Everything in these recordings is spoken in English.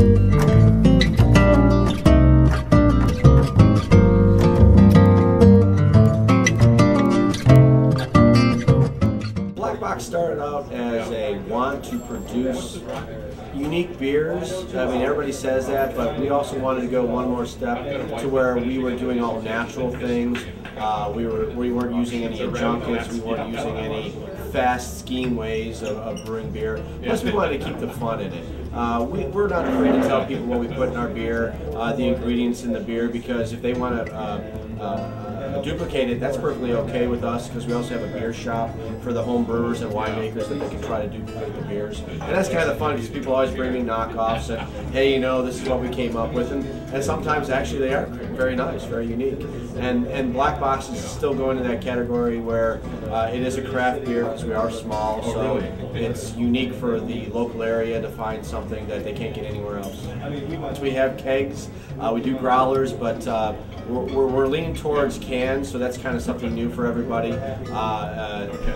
Black Box started out as a want to produce unique beers. I mean, everybody says that, but we also wanted to go one more step to where we were doing all natural things. We weren't using any adjuncts. We weren't using any fast skiing ways of brewing beer. Plus, we wanted to keep the fun in it. We're not afraid to tell people what we put in our beer, the ingredients in the beer, because if they want to duplicate it, that's perfectly okay with us, because we also have a beer shop for the home brewers and winemakers that they can try to duplicate the beers. And that's kind of the fun, because people always bring me knockoffs and, hey, you know, this is what we came up with, and sometimes actually they are very nice, very unique. And Black Box is still going in that category where it is a craft beer, because we are small, so it's unique for the local area to find something that they can't get anywhere else. We have kegs, we do growlers, but we're leaning towards cans, so that's kind of something new for everybody.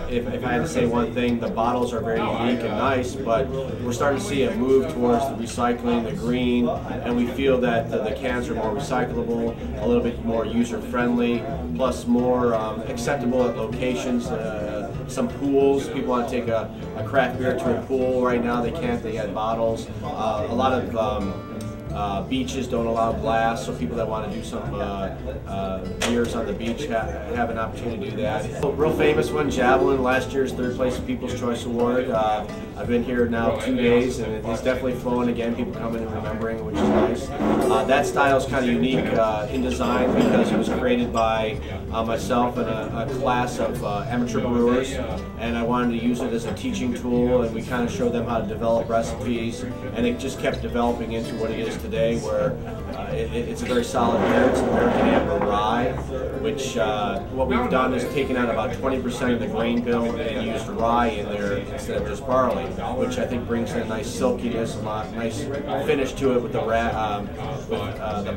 If I had to say one thing, the bottles are very unique and nice, but we're starting to see a move towards the recycling, the green, and we feel that the cans are more recyclable, a little bit more user-friendly, plus more acceptable at locations. Some pools, people want to take a craft beer to a pool right now, they can't, they got bottles. A lot of beaches don't allow glass, so people that want to do some beers on the beach have an opportunity to do that. A real famous one, Javelin, last year's third place People's Choice Award. I've been here now 2 days, and it's definitely flowing again. People coming and remembering, which is nice. That style is kind of unique in design, because it was created by myself and a class of amateur brewers, and I wanted to use it as a teaching tool, and we kind of showed them how to develop recipes, and it just kept developing into what it is today, where it's a very solid beer. It's American Amber Rye, which what we've done is taken out about 20% of the grain bill and used rye in there instead of just barley, which I think brings in a nice silkiness, a nice finish to it with the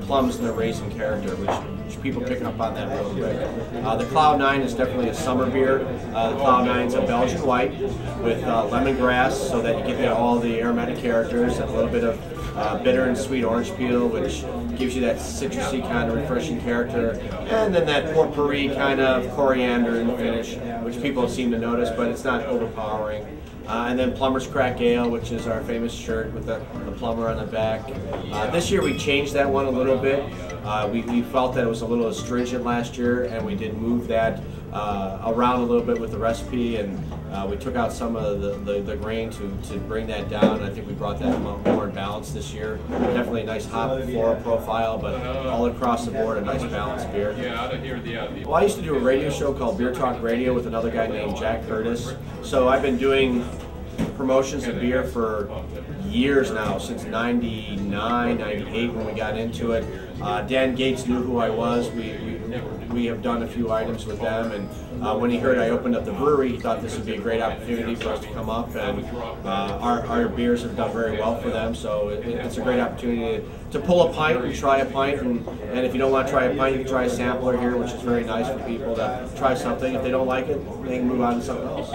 plums and the raisin character, which people pick up on that real quick. The Cloud 9 is definitely a summer beer. The Cloud 9 is a Belgian white with lemongrass, so that you get all the aromatic characters and a little bit of bitter and sweet orange peel, which gives you that citrusy kind of refreshing character, and then that potpourri kind of coriander in the finish, which people seem to notice, but it's not overpowering. And then Plumber's Crack Ale, which is our famous shirt with the plumber on the back. This year we changed that one a little bit. We felt that it was a little astringent last year, and we did move that around a little bit with the recipe, and we took out some of the grain to bring that down. I think we brought that more in balance this year. Definitely a nice hop floral profile, but all across the board a nice balanced beer. Well, I used to do a radio show called Beer Talk Radio with another guy named Jack Curtis. So I've been doing promotions of beer for years now, since 99, 98 when we got into it. Dan Gates knew who I was. We have done a few items with them, and when he heard I opened up the brewery, he thought this would be a great opportunity for us to come up, and our beers have done very well for them, so it's a great opportunity to pull a pint and try a pint, and if you don't want to try a pint, you can try a sampler here, which is very nice for people to try something. If they don't like it, they can move on to something else.